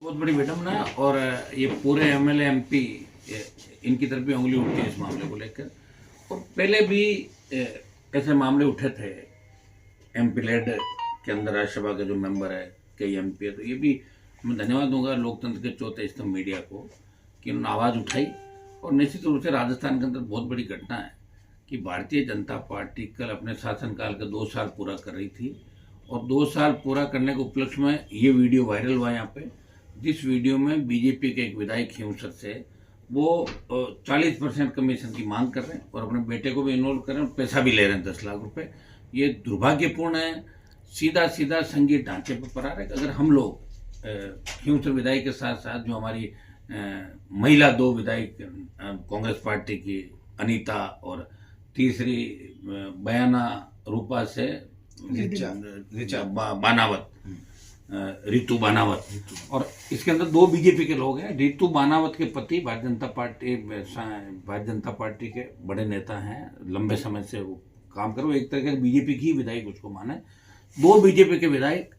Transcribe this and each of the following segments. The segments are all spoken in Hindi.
बहुत बड़ी विडम्बना है और ये पूरे एमएलए एमपी इनकी तरफ भी उंगली उठती है इस मामले को लेकर। और पहले भी ऐसे मामले उठे थे एमपी लेड के अंदर, राज्यसभा के जो मेंबर है कई एमपी है। तो ये भी मैं धन्यवाद दूंगा लोकतंत्र के चौथे स्तंभ मीडिया को कि उन्होंने आवाज़ उठाई। और निश्चित रूप से राजस्थान के अंदर बहुत बड़ी घटना है कि भारतीय जनता पार्टी कल अपने शासनकाल के 2 साल पूरा कर रही थी और 2 साल पूरा करने के उपलक्ष्य में ये वीडियो वायरल हुआ यहाँ पे, जिस वीडियो में बीजेपी के एक विधायक हिंसक से वो 40% कमीशन की मांग कर रहे हैं और अपने बेटे को भी इन्वॉल्व कर रहे हैं और पैसा भी ले रहे हैं 10 लाख रुपए। ये दुर्भाग्यपूर्ण है, सीधा सीधा संघीय ढांचे पर परार है। अगर हम लोग हिंसक विधायक के साथ साथ जो हमारी महिला 2 विधायक कांग्रेस पार्टी की अनीता और तीसरी बयाना रूपा से बानावत, रितु बानावत, और इसके अंदर 2 बीजेपी के लोग हैं। रितु बानावत के पति भारतीय जनता पार्टी के बड़े नेता हैं, लंबे समय से वो काम कर, वो एक तरह से बीजेपी की विधायक उसको माने। 2 बीजेपी के विधायक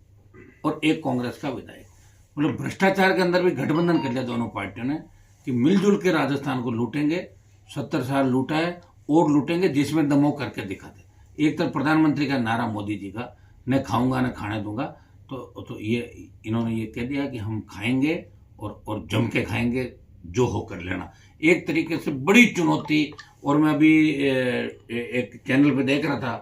और 1 कांग्रेस का विधायक, मतलब भ्रष्टाचार के अंदर भी गठबंधन कर लिया दोनों पार्टियों ने कि मिलजुल के राजस्थान को लूटेंगे। 70 साल लूटा है और लूटेंगे, जिसमें दमो करके दिखाते। एक तरफ प्रधानमंत्री का नारा मोदी जी का, न खाऊंगा न खाने दूंगा, तो ये इन्होंने ये कह दिया कि हम खाएंगे और जम के खाएंगे, जो हो कर लेना। एक तरीके से बड़ी चुनौती। और मैं अभी एक चैनल पे देख रहा था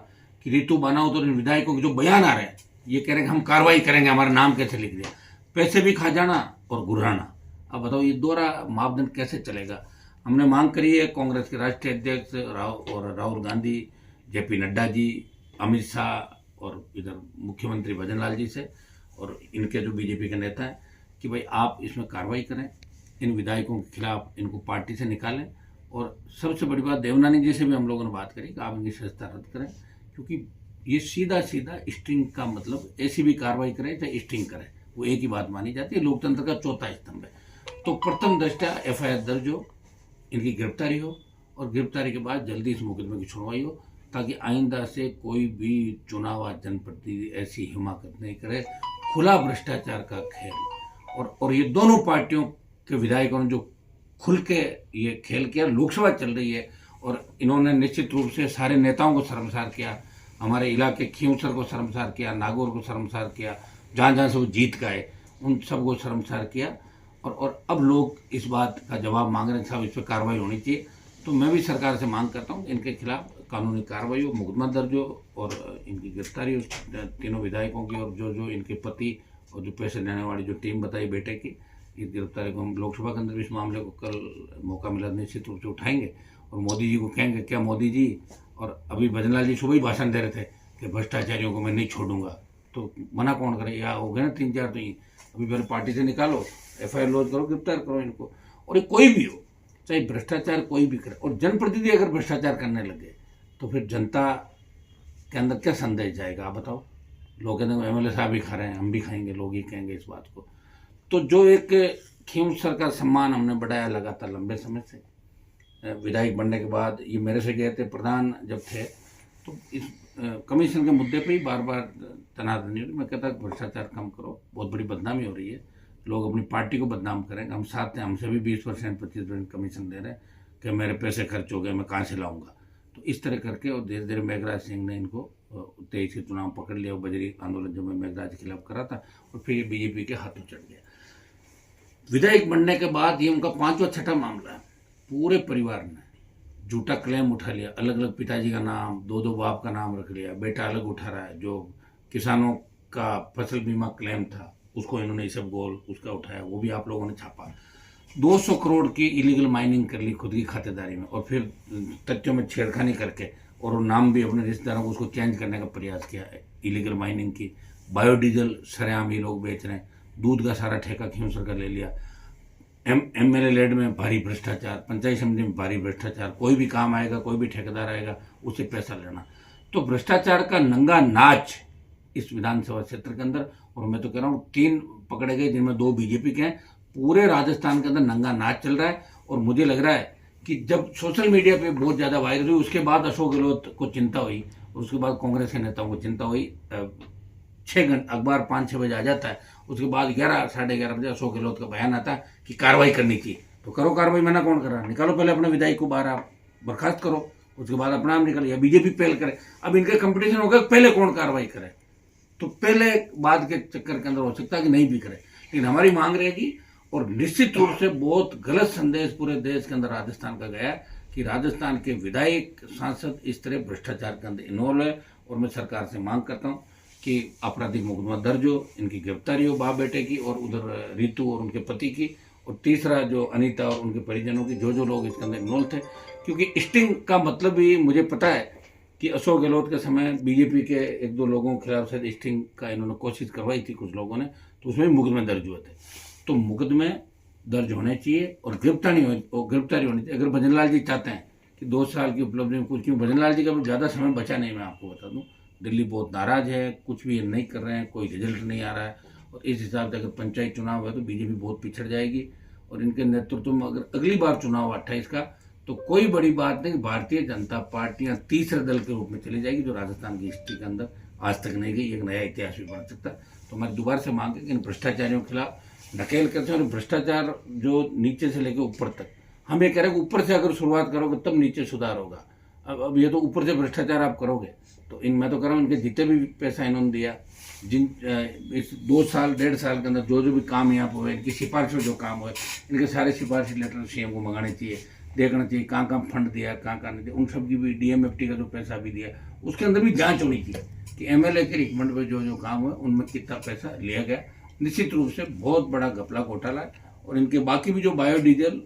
कि रितु बानावत और विधायकों के जो बयान आ रहे हैं, ये कह रहे हैं हम कार्रवाई करेंगे, हमारा नाम कैसे लिख दिया, पैसे भी खा जाना और गुर्राना। अब बताओ ये दोहरा मापदंड कैसे चलेगा। हमने मांग करी है कांग्रेस के राष्ट्रीय अध्यक्ष राहुल गांधी, जेपी नड्डा जी, अमित शाह और इधर मुख्यमंत्री भजन लाल जी से और इनके जो बीजेपी के नेता हैं कि भाई आप इसमें कार्रवाई करें, इन विधायकों के खिलाफ इनको पार्टी से निकालें। और सबसे बड़ी बात, देवनानी जी से भी हम लोगों ने बात करी कि आप इनकी सदस्यता रद्द करें, क्योंकि ये सीधा सीधा स्टिंग का मतलब, ऐसी भी कार्रवाई करें चाहे स्टिंग करें, वो एक ही बात मानी जाती है। लोकतंत्र का चौथा स्तंभ है। तो प्रथम दृष्टया FIR दर्ज हो, इनकी गिरफ्तारी हो और गिरफ्तारी के बाद जल्दी इस मुकदमे की सुनवाई हो, ताकि आइंदा से कोई भी चुनाव जनप्रतिनिधि ऐसी हिमाकत नहीं करे। खुला भ्रष्टाचार का खेल, और ये दोनों पार्टियों के विधायकों ने जो खुल के ये खेल किया। लोकसभा चल रही है और इन्होंने निश्चित रूप से सारे नेताओं को शर्मसार किया, हमारे इलाके खींवसर को शर्मसार किया, नागौर को शर्मसार किया, जहाँ जहाँ से वो जीत गए उन सबको शर्मसार किया। और अब लोग इस बात का जवाब मांग रहे हैं, साहब इस पर कार्रवाई होनी चाहिए। तो मैं भी सरकार से मांग करता हूँ इनके खिलाफ कानूनी कार्रवाई हो, मुकदमा दर्ज हो और इनकी गिरफ्तारी हो, तीनों विधायकों की, और जो इनके पति और जो पैसे देने वाली जो टीम बताई बेटे की, इस गिरफ्तारी को हम लोकसभा के अंदर भी इस मामले को कल मौका मिला निश्चित रूप से उठाएंगे और मोदी जी को कहेंगे, क्या मोदी जी, और अभी भजनलाल जी सुबह ही भाषण दे रहे थे कि भ्रष्टाचारियों को मैं नहीं छोड़ूंगा, तो मना कौन करे। या हो गए ना 3-4, तो ही अभी मेरे पार्टी से निकालो, FIR लॉन्च करो, गिरफ्तार करो इनको। और ये कोई भी हो, चाहे भ्रष्टाचार कोई भी करे, और जनप्रतिनिधि अगर भ्रष्टाचार करने लगे तो फिर जनता के अंदर क्या संदेश जाएगा, आप बताओ। लोग कहते हैं MLA साहब भी खा रहे हैं, हम भी खाएंगे, लोग ही कहेंगे इस बात को। तो जो एक खींवसर का सम्मान हमने बढ़ाया लगातार लंबे समय से, विधायक बनने के बाद ये मेरे से गए थे, प्रधान जब थे, तो इस कमीशन के मुद्दे पे ही बार बार तनातनी हुई। मैं कहता भ्रष्टाचार कम करो, बहुत बड़ी बदनामी हो रही है, लोग अपनी पार्टी को बदनाम करेंगे। हम साथ हैं, हमसे भी 20% 25% कमीशन दे रहे हैं कि मेरे पैसे खर्च हो गए, मैं कहाँ से लाऊंगा। तो इस तरह करके और धीरे धीरे मेघराज सिंह ने इनको 23 के चुनाव पकड़ लिया। बजरी आंदोलन जो मैं मेघराज के खिलाफ करा था, और फिर ये बीजेपी के हाथों चढ़ गया। विधायक बनने के बाद ये उनका 5वां 6ठा मामला है। पूरे परिवार ने झूठा क्लेम उठा लिया, अलग अलग पिताजी का नाम, 2-2 बाप का नाम रख लिया, बेटा अलग उठा रहा है। जो किसानों का फसल बीमा क्लेम था उसको इन्होंने इसब गोल उसका उठाया, वो भी आप लोगों ने छापा। 200 करोड़ की इलीगल माइनिंग कर ली खुद की खातेदारी में, और फिर तथ्यों में छेड़खानी करके और वो नाम भी अपने रिश्तेदारों को उसको चेंज करने का प्रयास किया है। इलीगल माइनिंग की, बायोडीजल सरेआम ये लोग बेच रहे हैं, दूध का सारा ठेका खींवसर का ले लिया। MLA लेड में भारी भ्रष्टाचार, पंचायत समिति में भारी भ्रष्टाचार, कोई भी काम आएगा, कोई भी ठेकेदार आएगा, उससे पैसा लेना। तो भ्रष्टाचार का नंगा नाच इस विधानसभा क्षेत्र के अंदर। और मैं तो कह रहा हूँ 3 पकड़े गए, जिनमें 2 बीजेपी के हैं। पूरे राजस्थान के अंदर नंगा नाच चल रहा है। और मुझे लग रहा है कि जब सोशल मीडिया पे बहुत ज़्यादा वायरल हुई, उसके बाद अशोक गहलोत को चिंता हुई, और उसके बाद कांग्रेस के नेताओं को चिंता हुई। 6 घंटे अखबार 5-6 बजे आ जाता है उसके बाद 11 साढ़े 11 बजे अशोक गहलोत का बयान आता है कि कार्रवाई करनी चाहिए। तो करो कार्रवाई, मना कौन कर रहा है? निकालो पहले अपने विधायक को बाहर, आप बर्खास्त करो, उसके बाद अपना नाम निकालो, या बीजेपी पहल करे। अब इनका कंपटीशन होगा पहले कौन कार्रवाई करे, तो पहले बाद के चक्कर के अंदर हो सकता है कि नहीं भी करे, लेकिन हमारी मांग रहेगी। और निश्चित रूप से बहुत गलत संदेश पूरे देश के अंदर राजस्थान का गया कि राजस्थान के विधायक सांसद इस तरह भ्रष्टाचार के अंदर इन्वॉल्व है। और मैं सरकार से मांग करता हूँ कि आपराधिक मुकदमा दर्ज हो, इनकी गिरफ्तारी हो बाप बेटे की, और उधर रितु और उनके पति की, और तीसरा जो अनीता और उनके परिजनों की, जो लोग इसके अंदर इन्वॉल्व थे। क्योंकि स्टिंग का मतलब भी मुझे पता है कि अशोक गहलोत के समय बीजेपी के 1-2 लोगों के खिलाफ शायद स्टिंग का इन्होंने कोशिश करवाई थी कुछ लोगों ने, तो उसमें भी मुकदमे दर्ज हुए थे। तो मुकदमे दर्ज होने चाहिए और गिरफ्तारी होनी चाहिए। अगर भजन लाल जी चाहते हैं कि 2 साल की उपलब्धि में कुछ, क्यों भजन लाल जी का भी ज़्यादा समय बचा नहीं, मैं आपको बता दूं, दिल्ली बहुत नाराज है, कुछ भी नहीं कर रहे हैं, कोई रिजल्ट नहीं आ रहा है। और इस हिसाब से अगर पंचायत चुनाव है तो बीजेपी बहुत पिछड़ जाएगी। और इनके नेतृत्व में अगर अगली बार चुनाव 28 का, तो कोई बड़ी बात नहीं, भारतीय जनता पार्टियां तीसरे दल के रूप में चली जाएगी, जो राजस्थान की हिस्ट्री के अंदर आज तक नहीं गई। एक नया इतिहास भी बन सकता है। तो हमारी दोबारा से मांग है कि इन भ्रष्टाचारियों के खिलाफ नकेल करते हैं। और भ्रष्टाचार जो नीचे से लेकर ऊपर तक, हम ये कह रहे हैं कि ऊपर से अगर शुरुआत करोगे तब नीचे सुधार होगा। अब ये तो ऊपर से भ्रष्टाचार आप करोगे, तो मैं तो कह रहा हूँ, इनके जितने भी पैसा इन्होंने दिया, जिन इस 2 साल 1.5 साल के अंदर जो भी काम यहाँ पर हुए, इनकी सिफारिश जो काम हुए, इनके सारे सिफारिश लेटर सीएम को मंगाने चाहिए, देखना चाहिए कहाँ कहाँ फंड दिया, कहाँ कहाँ नहीं दिया। उन सब की भी डीएमएफटी का जो पैसा भी दिया, उसके अंदर भी जांच होनी चाहिए कि एमएलए के रिकमेंड पे जो काम हुआ उनमें कितना पैसा लिया गया। निश्चित रूप से बहुत बड़ा घपला घोटाला है। और इनके बाकी भी जो बायोडीजल,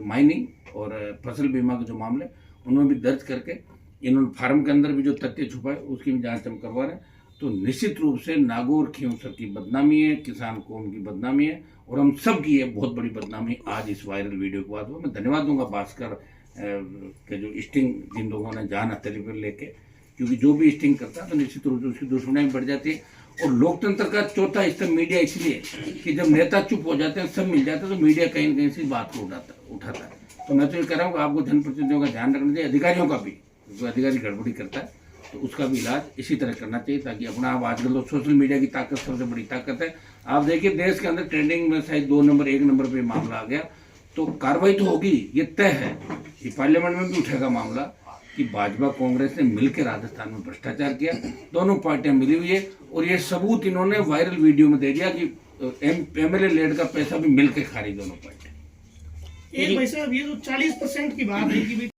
माइनिंग और फसल बीमा के जो मामले, उनमें भी दर्ज करके इन्होंने फार्म के अंदर भी जो तथ्य छुपाए उसकी भी जांच हम करवा रहे हैं। तो निश्चित रूप से नागौर खींवसर की बदनामी है, किसान कौम की बदनामी है, और हम सब की है बहुत बड़ी बदनामी आज इस वायरल वीडियो के बाद। मैं धन्यवाद दूंगा भास्कर के जो स्टिंग जिन लोगों ने जान हथेली पर लेके, क्योंकि जो भी स्टिंग करता है तो निश्चित रूप से उसकी दुश्मनी भी बढ़ जाती है। और लोकतंत्र का चौथा स्तंभ मीडिया, इसलिए कि जब नेता चुप हो जाते हैं, सब मिल जाते हैं, तो मीडिया कहीं न कहीं से बात को उठाता है। तो मैं तो ये कह रहा हूँ कि आपको जनप्रतिनिधियों का ध्यान रखना चाहिए, अधिकारियों का भी, जो अधिकारी गड़बड़ी करता है तो उसका भी इलाज इसी तरह करना चाहिए, ताकि अपना, आप आजकल तो सोशल मीडिया की ताकत सबसे बड़ी ताकत है। आप देखिए देश के अंदर ट्रेंडिंग में शायद 2 नंबर 1 नंबर पे मामला आ गया, तो कार्रवाई तो होगी, ये तय है कि पार्लियामेंट में भी उठेगा मामला कि भाजपा कांग्रेस ने मिलकर राजस्थान में भ्रष्टाचार किया, दोनों पार्टियां मिली हुई है। और ये सबूत इन्होंने वायरल वीडियो में दे दिया कि एमएलए लेड का पैसा भी मिलकर खा रही दोनों पार्टियां। एक भाई साहब, ये जो 40% की बात है कि